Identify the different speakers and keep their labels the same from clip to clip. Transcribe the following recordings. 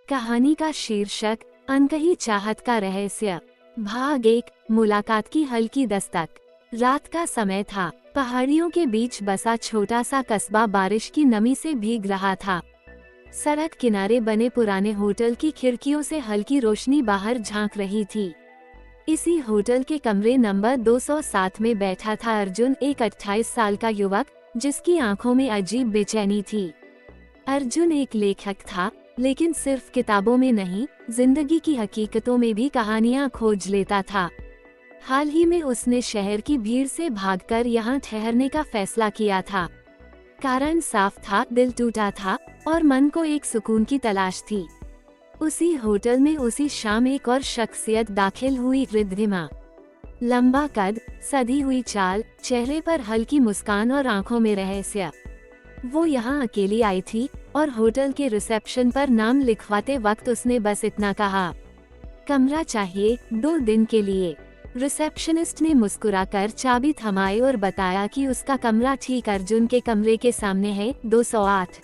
Speaker 1: कहानी का शीर्षक अनकही चाहत का रहस्य। भाग 1। मुलाकात की हल्की दस्तक। रात का समय था। पहाड़ियों के बीच बसा छोटा सा कस्बा बारिश की नमी से भीग रहा था। सड़क किनारे बने पुराने होटल की खिड़कियों से हल्की रोशनी बाहर झांक रही थी। इसी होटल के कमरे नंबर 207 में बैठा था अर्जुन, एक 28 साल का युवक जिसकी आंखों में अजीब बेचैनी थी। अर्जुन एक लेखक था, लेकिन सिर्फ किताबों में नहीं, जिंदगी की हकीकतों में भी कहानियां खोज लेता था। हाल ही में उसने शहर की भीड़ से भागकर यहाँ ठहरने का फैसला किया था। कारण साफ था, दिल टूटा था और मन को एक सुकून की तलाश थी। उसी होटल में उसी शाम एक और शख्सियत दाखिल हुई, रिद्धिमा। लंबा कद, सधी हुई चाल, चेहरे पर हल्की मुस्कान और आंखों में रहस्य। वो यहाँ अकेली आई थी और होटल के रिसेप्शन पर नाम लिखवाते वक्त उसने बस इतना कहा, कमरा चाहिए 2 दिन के लिए। रिसेप्शनिस्ट ने मुस्कुराकर चाबी थमाई और बताया कि उसका कमरा ठीक अर्जुन के कमरे के सामने है, 208।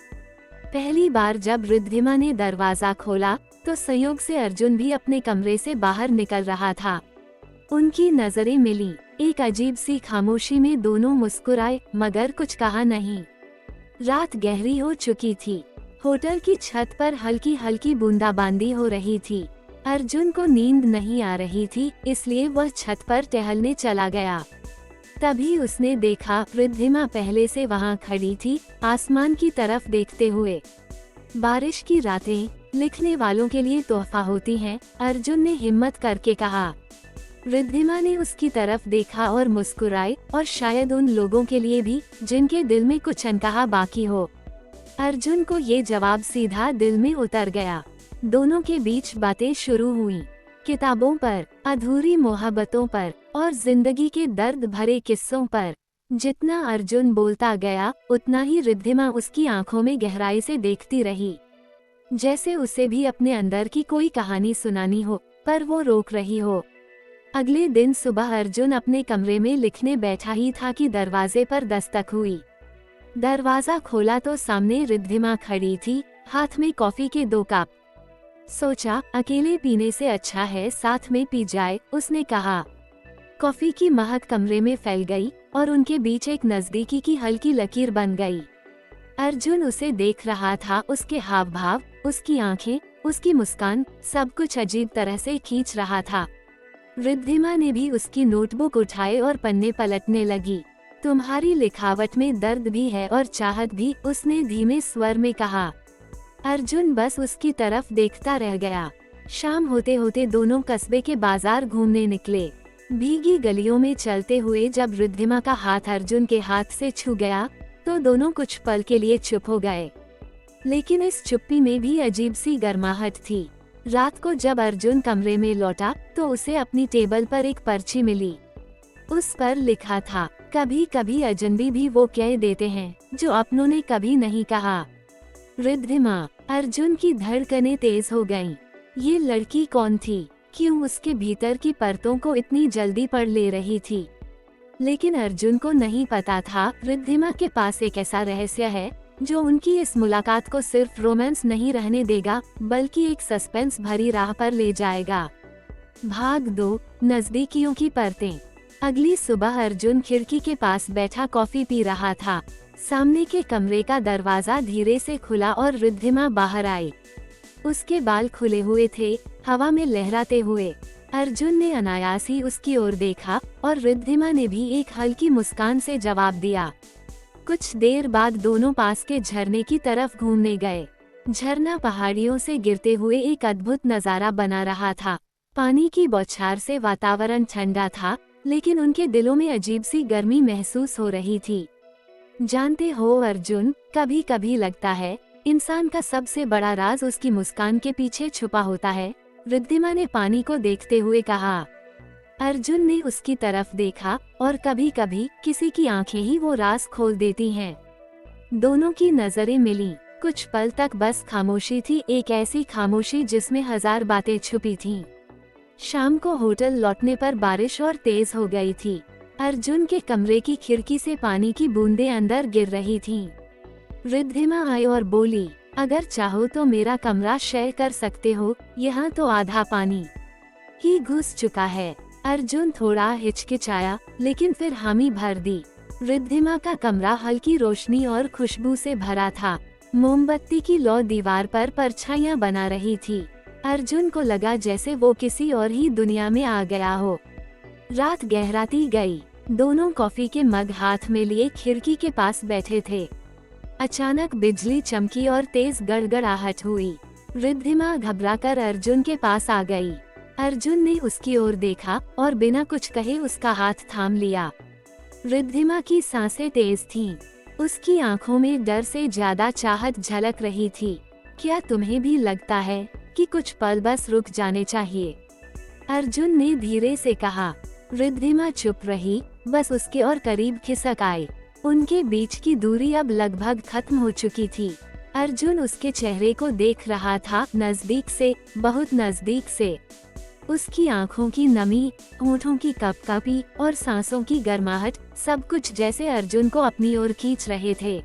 Speaker 1: पहली बार जब रिद्धिमा ने दरवाजा खोला तो संयोग से अर्जुन भी अपने कमरे से बाहर निकल रहा था। उनकी नजरें मिली। एक अजीब सी खामोशी में दोनों मुस्कुराए, मगर कुछ कहा नहीं। रात गहरी हो चुकी थी। होटल की छत पर हल्की हल्की बूंदाबांदी हो रही थी। अर्जुन को नींद नहीं आ रही थी, इसलिए वह छत पर टहलने चला गया। तभी उसने देखा, रिद्धिमा पहले से वहां खड़ी थी, आसमान की तरफ देखते हुए। बारिश की रातें लिखने वालों के लिए तोहफा होती हैं, अर्जुन ने हिम्मत करके कहा। रिद्धिमा ने उसकी तरफ देखा और मुस्कुराई, और शायद उन लोगों के लिए भी जिनके दिल में कुछ अनकहा बाकी हो। अर्जुन को ये जवाब सीधा दिल में उतर गया। दोनों के बीच बातें शुरू हुई, किताबों पर, अधूरी मोहब्बतों पर और जिंदगी के दर्द भरे किस्सों पर। जितना अर्जुन बोलता गया, उतना ही रिद्धिमा उसकी आंखों में गहराई से देखती रही, जैसे उसे भी अपने अंदर की कोई कहानी सुनानी हो, पर वो रोक रही हो। अगले दिन सुबह अर्जुन अपने कमरे में लिखने बैठा ही था कि दरवाजे पर दस्तक हुई। दरवाजा खोला तो सामने रिद्धिमा खड़ी थी, हाथ में कॉफी के 2 कप। सोचा, अकेले पीने से अच्छा है साथ में पी जाए, उसने कहा। कॉफी की महक कमरे में फैल गई और उनके बीच एक नजदीकी की हल्की लकीर बन गई। अर्जुन उसे देख रहा था, उसके हाव भाव, उसकी आंखें, उसकी मुस्कान, सब कुछ अजीब तरह से खींच रहा था। रिद्धिमा ने भी उसकी नोटबुक उठाए और पन्ने पलटने लगी। तुम्हारी लिखावट में दर्द भी है और चाहत भी, उसने धीमे स्वर में कहा। अर्जुन बस उसकी तरफ देखता रह गया। शाम होते होते दोनों कस्बे के बाजार घूमने निकले। भीगी गलियों में चलते हुए जब रिद्धिमा का हाथ अर्जुन के हाथ से छू गया तो दोनों कुछ पल के लिए चुप हो गए। लेकिन इस चुप्पी में भी अजीब सी गर्माहट थी। रात को जब अर्जुन कमरे में लौटा तो उसे अपनी टेबल पर एक पर्ची मिली। उस पर लिखा था, कभी कभी अजनबी भी वो कह देते हैं जो अपनों ने कभी नहीं कहा। रिद्धिमा। अर्जुन की धड़कनें तेज हो गईं। ये लड़की कौन थी? क्यों उसके भीतर की परतों को इतनी जल्दी पढ़ ले रही थी? लेकिन अर्जुन को नहीं पता था, रिद्धिमा के पास एक ऐसा रहस्य है जो उनकी इस मुलाकात को सिर्फ रोमांस नहीं रहने देगा, बल्कि एक सस्पेंस भरी राह पर ले जाएगा। भाग 2। नजदीकियों की परतें। अगली सुबह अर्जुन खिड़की के पास बैठा कॉफी पी रहा था। सामने के कमरे का दरवाजा धीरे से खुला और रिद्धिमा बाहर आई। उसके बाल खुले हुए थे, हवा में लहराते हुए। अर्जुन ने अनायास ही उसकी ओर देखा और रिद्धिमा ने भी एक हल्की मुस्कान से जवाब दिया। कुछ देर बाद दोनों पास के झरने की तरफ घूमने गए। झरना पहाड़ियों से गिरते हुए एक अद्भुत नजारा बना रहा था। पानी की बौछार से वातावरण ठंडा था, लेकिन उनके दिलों में अजीब सी गर्मी महसूस हो रही थी। जानते हो अर्जुन, कभी कभी लगता है इंसान का सबसे बड़ा राज उसकी मुस्कान के पीछे छुपा होता है, रिद्धिमा ने पानी को देखते हुए कहा। अर्जुन ने उसकी तरफ देखा, और कभी कभी किसी की आंखें ही वो राज खोल देती हैं। दोनों की नजरें मिलीं। कुछ पल तक बस खामोशी थी, एक ऐसी खामोशी जिसमें 1000 बातें छुपी थीं। शाम को होटल लौटने पर बारिश और तेज हो गई थी। अर्जुन के कमरे की खिड़की से पानी की बूंदें अंदर गिर रही थीं। रिद्धिमा आई और बोली, अगर चाहो तो मेरा कमरा शेयर कर सकते हो, यहाँ तो आधा पानी ही घुस चुका है। अर्जुन थोड़ा हिचकिचाया, लेकिन फिर हामी भर दी। रिद्धिमा का कमरा हल्की रोशनी और खुशबू से भरा था। मोमबत्ती की लौ दीवार पर परछाइयां बना रही थी। अर्जुन को लगा जैसे वो किसी और ही दुनिया में आ गया हो। रात गहराती गई। दोनों कॉफी के मग हाथ में लिए खिड़की के पास बैठे थे। अचानक बिजली चमकी और तेज गड़गड़ाहट हुई। रिद्धिमा घबराकर अर्जुन के पास आ गई। अर्जुन ने उसकी ओर देखा और बिना कुछ कहे उसका हाथ थाम लिया। रिद्धिमा की सांसें तेज थीं। उसकी आंखों में डर से ज्यादा चाहत झलक रही थी। क्या तुम्हें भी लगता है कि कुछ पल बस रुक जाने चाहिए? अर्जुन ने धीरे से कहा। रिद्धिमा चुप रही, बस उसके और करीब खिसक आए। उनके बीच की दूरी अब लगभग खत्म हो चुकी थी। अर्जुन उसके चेहरे को देख रहा था, नजदीक से, बहुत नजदीक से। उसकी आंखों की नमी, होठों की कपकपी और सांसों की गर्माहट, सब कुछ जैसे अर्जुन को अपनी ओर खींच रहे थे।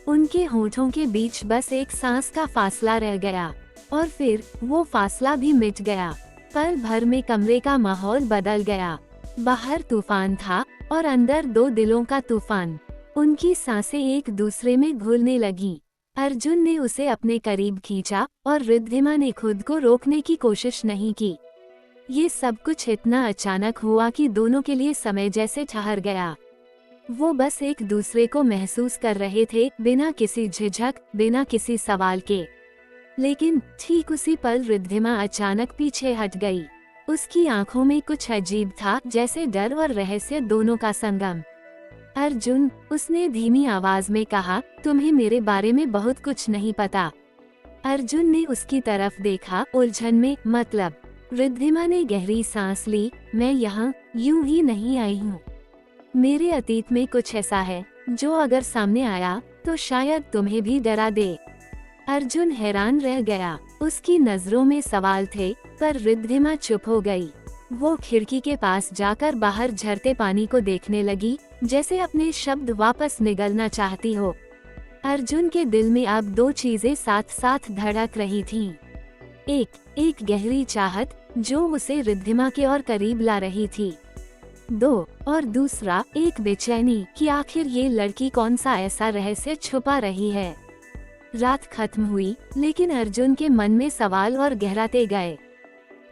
Speaker 1: उनके होठों के बीच बस एक सांस का फासला रह गया और फिर वो फासला भी मिट गया। पल भर में कमरे का माहौल बदल गया। बाहर तूफान था और अंदर दो दिलों का तूफान। उनकी सांसें एक दूसरे में घुलने लगीं। अर्जुन ने उसे अपने करीब खींचा और रिद्धिमा ने खुद को रोकने की कोशिश नहीं की। ये सब कुछ इतना अचानक हुआ कि दोनों के लिए समय जैसे ठहर गया। वो बस एक दूसरे को महसूस कर रहे थे, बिना किसी झिझक, बिना किसी सवाल के। लेकिन ठीक उसी पल रिद्धिमा अचानक पीछे हट गई। उसकी आंखों में कुछ अजीब था, जैसे डर और रहस्य दोनों का संगम। अर्जुन, उसने धीमी आवाज में कहा, तुम्हें मेरे बारे में बहुत कुछ नहीं पता। अर्जुन ने उसकी तरफ देखा, उलझन में, मतलब? रिद्धिमा ने गहरी सांस ली। मैं यहाँ यूं ही नहीं आई हूँ। मेरे अतीत में कुछ ऐसा है जो अगर सामने आया तो शायद तुम्हें भी डरा दे। अर्जुन हैरान रह गया। उसकी नजरों में सवाल थे, पर रिद्धिमा चुप हो गई। वो खिड़की के पास जाकर बाहर झरते पानी को देखने लगी, जैसे अपने शब्द वापस निगलना चाहती हो। अर्जुन के दिल में अब दो चीजें साथ साथ धड़क रही थीं। एक गहरी चाहत जो उसे रिद्धिमा के और करीब ला रही थी। और दूसरा एक बेचैनी कि आखिर ये लड़की कौन सा ऐसा रहस्य छुपा रही है। रात खत्म हुई, लेकिन अर्जुन के मन में सवाल और गहराते गए।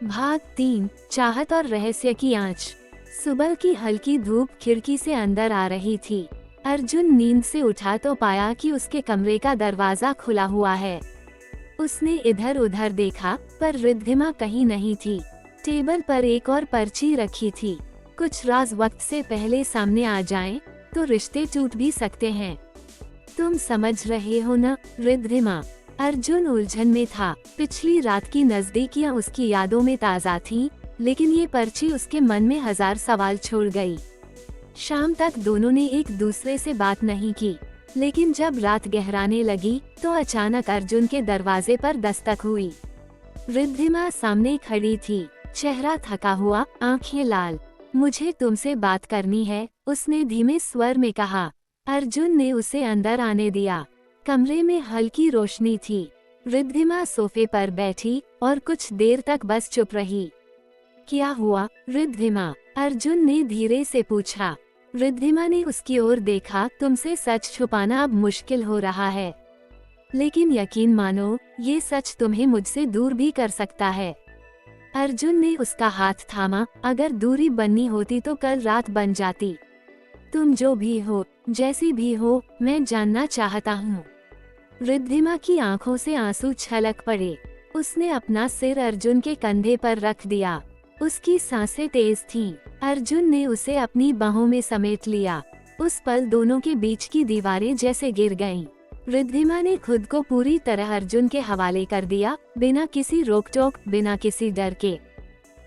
Speaker 1: भाग 3, चाहत और रहस्य की आंच। सुबह की हल्की धूप खिड़की से अंदर आ रही थी। अर्जुन नींद से उठा तो पाया कि उसके कमरे का दरवाजा खुला हुआ है। उसने इधर उधर देखा, पर रिद्धिमा कहीं नहीं थी। टेबल पर एक और पर्ची रखी थी। कुछ राज वक्त से पहले सामने आ जाएं, तो रिश्ते टूट भी सकते हैं। तुम समझ रहे हो ना, रिद्धिमा? अर्जुन उलझन में था। पिछली रात की नजदीकियां उसकी यादों में ताज़ा थीं, लेकिन ये पर्ची उसके मन में हजार सवाल छोड़ गई। शाम तक दोनों ने एक दूसरे से बात नहीं की, लेकिन जब रात गहराने लगी तो अचानक अर्जुन के दरवाजे पर दस्तक हुई। रिद्धिमा सामने खड़ी थी, चेहरा थका हुआ, आंखें लाल। मुझे तुमसे बात करनी है, उसने धीमे स्वर में कहा। अर्जुन ने उसे अंदर आने दिया। कमरे में हल्की रोशनी थी। रिद्धिमा सोफे पर बैठी और कुछ देर तक बस चुप रही। क्या हुआ, रिद्धिमा? अर्जुन ने धीरे से पूछा। रिद्धिमा ने उसकी ओर देखा। तुमसे सच छुपाना अब मुश्किल हो रहा है, लेकिन यकीन मानो, ये सच तुम्हें मुझसे दूर भी कर सकता है। अर्जुन ने उसका हाथ थामा। अगर दूरी बननी होती तो कल रात बन जाती। तुम जो भी हो, जैसी भी हो, मैं जानना चाहता हूँ। रिद्धिमा की आंखों से आंसू छलक पड़े। उसने अपना सिर अर्जुन के कंधे पर रख दिया। उसकी सांसें तेज थीं। अर्जुन ने उसे अपनी बाहों में समेट लिया। उस पल दोनों के बीच की दीवारें जैसे गिर गईं। रिद्धिमा ने खुद को पूरी तरह अर्जुन के हवाले कर दिया, बिना किसी रोक टोक, बिना किसी डर के।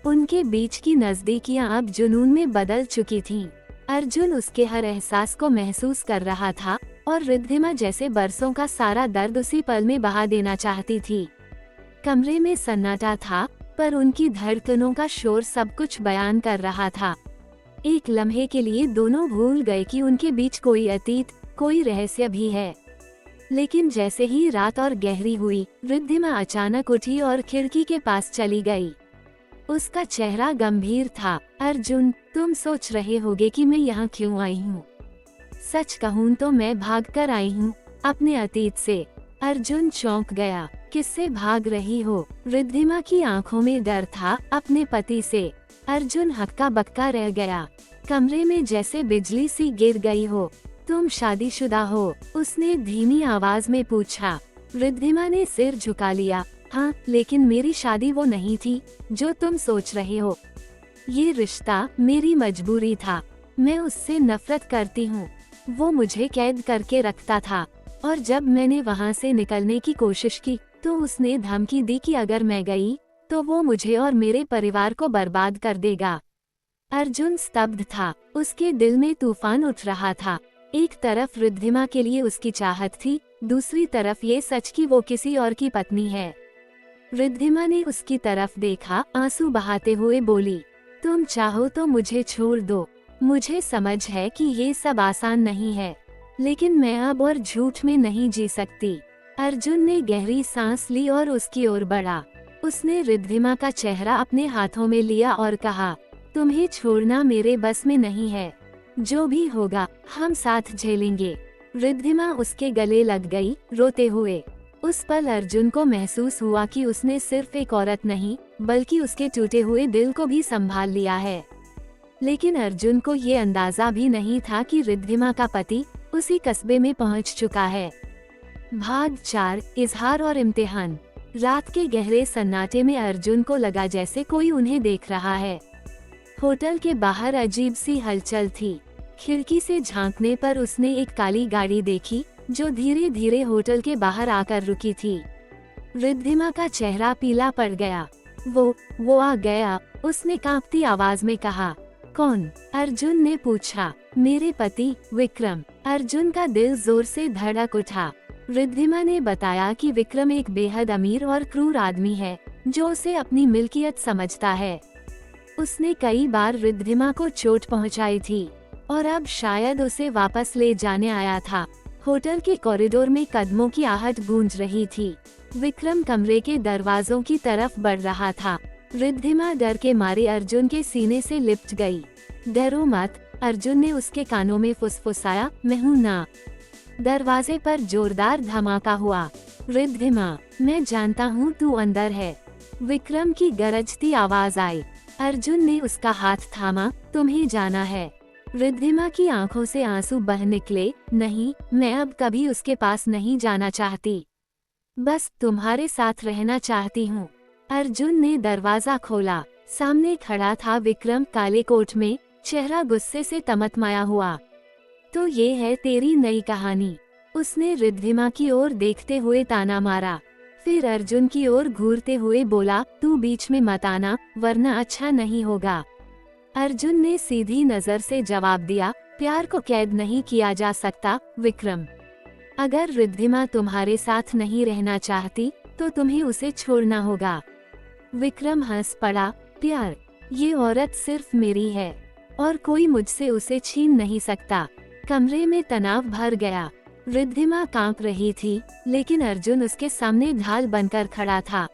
Speaker 1: उनके बीच की नजदीकियां अब जुनून में बदल चुकी थीं। अर्जुन उसके हर एहसास को महसूस कर रहा था और रिद्धिमा जैसे बरसों का सारा दर्द उसी पल में बहा देना चाहती थी। कमरे में सन्नाटा था, पर उनकी धड़कनों का शोर सब कुछ बयान कर रहा था। एक लम्हे के लिए दोनों भूल गए कि उनके बीच कोई अतीत, कोई रहस्य भी है। लेकिन जैसे ही रात और गहरी हुई, रिद्धिमा अचानक उठी और खिड़की के पास चली गई। उसका चेहरा गंभीर था। अर्जुन, तुम सोच रहे होगे कि मैं यहाँ क्यों आई हूँ। सच कहूँ तो मैं भागकर आई हूँ, अपने अतीत से। अर्जुन चौंक गया। किससे भाग रही हो? रिद्धिमा की आंखों में डर था, अपने पति से। अर्जुन हक्का बक्का रह गया। कमरे में जैसे बिजली सी गिर गई हो। तुम शादीशुदा हो? उसने धीमी आवाज में पूछा। रिद्धिमा ने सिर झुका लिया। हाँ, लेकिन मेरी शादी वो नहीं थी जो तुम सोच रहे हो। ये रिश्ता मेरी मजबूरी था। मैं उससे नफरत करती हूँ। वो मुझे कैद करके रखता था और जब मैंने वहाँ से निकलने की कोशिश की तो उसने धमकी दी कि अगर मैं गई तो वो मुझे और मेरे परिवार को बर्बाद कर देगा। अर्जुन स्तब्ध था। उसके दिल में तूफान उठ रहा था। एक तरफ रिद्धिमा के लिए उसकी चाहत थी, दूसरी तरफ ये सच कि वो किसी और की पत्नी है। रिद्धिमा ने उसकी तरफ देखा, आंसू बहाते हुए बोली, तुम चाहो तो मुझे छोड़ दो। मुझे समझ है कि ये सब आसान नहीं है, लेकिन मैं अब और झूठ में नहीं जी सकती। अर्जुन ने गहरी सांस ली और उसकी ओर बढ़ा। उसने रिद्धिमा का चेहरा अपने हाथों में लिया और कहा, तुम्हें छोड़ना मेरे बस में नहीं है। जो भी होगा हम साथ झेलेंगे। रिद्धिमा उसके गले लग गई, रोते हुए। उस पल अर्जुन को महसूस हुआ कि उसने सिर्फ एक औरत नहीं, बल्कि उसके टूटे हुए दिल को भी संभाल लिया है। लेकिन अर्जुन को ये अंदाजा भी नहीं था कि रिद्धिमा का पति उसी कस्बे में पहुंच चुका है। भाग 4, इजहार और इम्तिहान। रात के गहरे सन्नाटे में अर्जुन को लगा जैसे कोई उन्हें देख रहा है। होटल के बाहर अजीब सी हलचल थी। खिड़की से झांकने पर उसने एक काली गाड़ी देखी जो धीरे धीरे होटल के बाहर आकर रुकी थी। रिद्धिमा का चेहरा पीला पड़ गया। वो आ गया, उसने कांपती आवाज में कहा। कौन? अर्जुन ने पूछा। मेरे पति विक्रम। अर्जुन का दिल जोर से धड़क उठा। रिद्धिमा ने बताया कि विक्रम एक बेहद अमीर और क्रूर आदमी है जो उसे अपनी मिल्कियत समझता है। उसने कई बार रिद्धिमा को चोट पहुंचाई थी और अब शायद उसे वापस ले जाने आया था। होटल के कॉरिडोर में कदमों की आहट गूंज रही थी। विक्रम कमरे के दरवाजों की तरफ बढ़ रहा था। रिद्धिमा डर के मारे अर्जुन के सीने से लिपट गई। डरो मत, अर्जुन ने उसके कानों में फुसफुसाया, मैं हूं ना। दरवाजे पर जोरदार धमाका हुआ। रिद्धिमा, मैं जानता हूँ तू अंदर है। विक्रम की गरजती आवाज आई। अर्जुन ने उसका हाथ थामा। तुम्हें जाना है। रिद्धिमा की आंखों से आंसू बह निकले। नहीं, मैं अब कभी उसके पास नहीं जाना चाहती। बस तुम्हारे साथ रहना चाहती हूँ। अर्जुन ने दरवाजा खोला। सामने खड़ा था विक्रम, काले कोट में, चेहरा गुस्से से तमतमाया हुआ। तो ये है तेरी नई कहानी? उसने रिद्धिमा की ओर देखते हुए ताना मारा। फिर अर्जुन की ओर घूरते हुए बोला, तू बीच में मत आना वरना अच्छा नहीं होगा। अर्जुन ने सीधी नजर से जवाब दिया, प्यार को कैद नहीं किया जा सकता विक्रम। अगर रिद्धिमा तुम्हारे साथ नहीं रहना चाहती तो तुम्हें उसे छोड़ना होगा। विक्रम हंस पड़ा। प्यार? ये औरत सिर्फ मेरी है और कोई मुझसे उसे छीन नहीं सकता। कमरे में तनाव भर गया। रिद्धिमा कांप रही थी, लेकिन अर्जुन उसके सामने ढाल बनकर खड़ा था।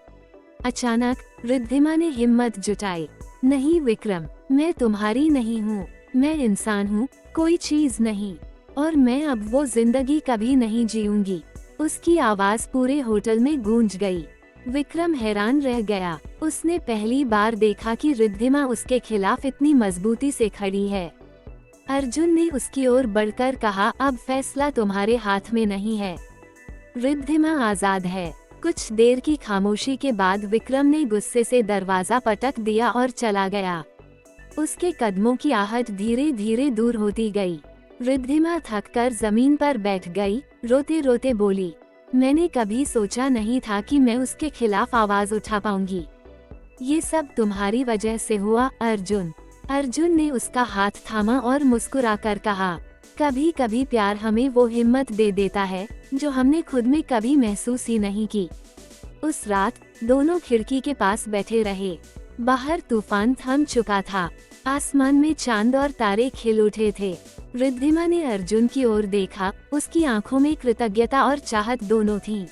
Speaker 1: अचानक रिद्धिमा ने हिम्मत जुटाई। नहीं विक्रम, मैं तुम्हारी नहीं हूँ। मैं इंसान हूँ, कोई चीज नहीं। और मैं अब वो जिंदगी कभी नहीं जीऊंगी। उसकी आवाज पूरे होटल में गूंज गई। विक्रम हैरान रह गया। उसने पहली बार देखा कि रिद्धिमा उसके खिलाफ इतनी मजबूती से खड़ी है। अर्जुन ने उसकी ओर बढ़कर कहा, अब फैसला तुम्हारे हाथ में नहीं है। रिद्धिमा आजाद है। कुछ देर की खामोशी के बाद विक्रम ने गुस्से से दरवाजा पटक दिया और चला गया। उसके कदमों की आहट धीरे धीरे दूर होती गई। रिद्धिमा थककर जमीन पर बैठ गई, रोते रोते बोली, मैंने कभी सोचा नहीं था कि मैं उसके खिलाफ आवाज उठा पाऊंगी। ये सब तुम्हारी वजह से हुआ अर्जुन। अर्जुन ने उसका हाथ थामा और मुस्कुराकर कहा, कभी कभी प्यार हमें वो हिम्मत दे देता है जो हमने खुद में कभी महसूस ही नहीं की। उस रात दोनों खिड़की के पास बैठे रहे। बाहर तूफान थम चुका था। आसमान में चांद और तारे खिल उठे थे। रिद्धिमा ने अर्जुन की ओर देखा, उसकी आंखों में कृतज्ञता और चाहत दोनों थीं।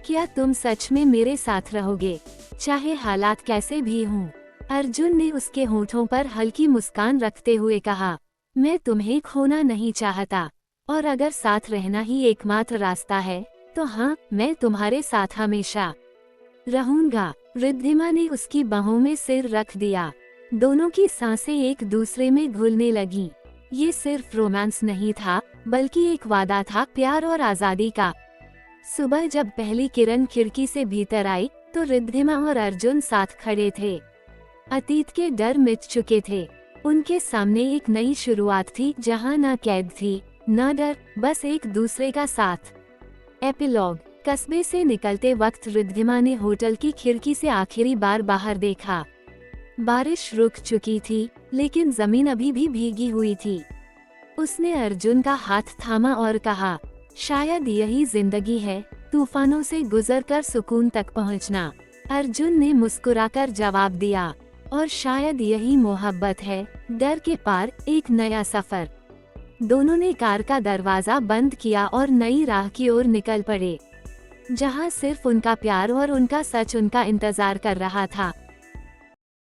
Speaker 1: क्या तुम सच में मेरे साथ रहोगे, चाहे हालात कैसे भी हों? अर्जुन ने उसके होठों पर हल्की मुस्कान रखते हुए कहा, मैं तुम्हें खोना नहीं चाहता, और अगर साथ रहना ही एकमात्र रास्ता है, तो हाँ, मैं तुम्हारे साथ हमेशा रहूंगा। रिद्धिमा ने उसकी बाहों में सिर रख दिया। दोनों की सांसें एक दूसरे में घुलने लगीं। ये सिर्फ रोमांस नहीं था, बल्कि एक वादा था, प्यार और आजादी का। सुबह जब पहली किरण खिड़की से भीतर आई, तो रिद्धिमा और अर्जुन साथ खड़े थे। अतीत के डर मिट चुके थे। उनके सामने एक नई शुरुआत थी, जहां न कैद थी, न डर, बस एक दूसरे का साथ। एपिलॉग। कस्बे से निकलते वक्त रिद्धिमा ने होटल की खिड़की से आखिरी बार बाहर देखा। बारिश रुक चुकी थी, लेकिन जमीन अभी भी भीगी हुई थी। उसने अर्जुन का हाथ थामा और कहा, शायद यही जिंदगी है, तूफानों से गुजरकर सुकून तक पहुंचना। अर्जुन ने मुस्कुराकर जवाब दिया, और शायद यही मोहब्बत है, डर के पार एक नया सफर। दोनों ने कार का दरवाजा बंद किया और नई राह की ओर निकल पड़े, जहां सिर्फ उनका प्यार और उनका सच उनका इंतजार कर रहा था।